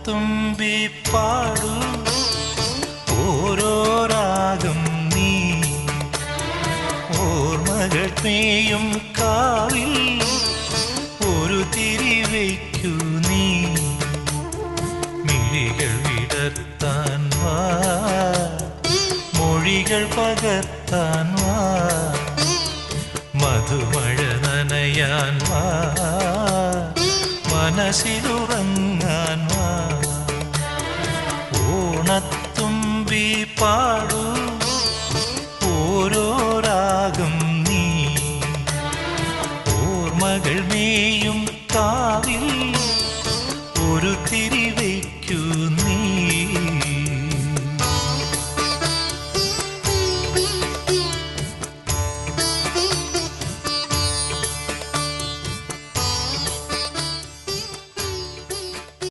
ഓണത്തുമ്പി പാടൂ ഓരോ രാഗം നീ ഓർമ്മകൾ മേയും കാവിൽ ഒരു തിരി വയ്ക്കൂ നീ മിഴികൾ വിടർത്താൻ വാ മൊഴികൾ പകർത്താൻ വാ മധുമഴ നനയാൻ വാ മനസ്സിലുറങ്ങാൻ വാ ഓണത്തുമ്പി പാടൂ ഓരോ രാഗം നീ ഓർമ്മകൾ മേയും കാവിൽ ഒരു തിരി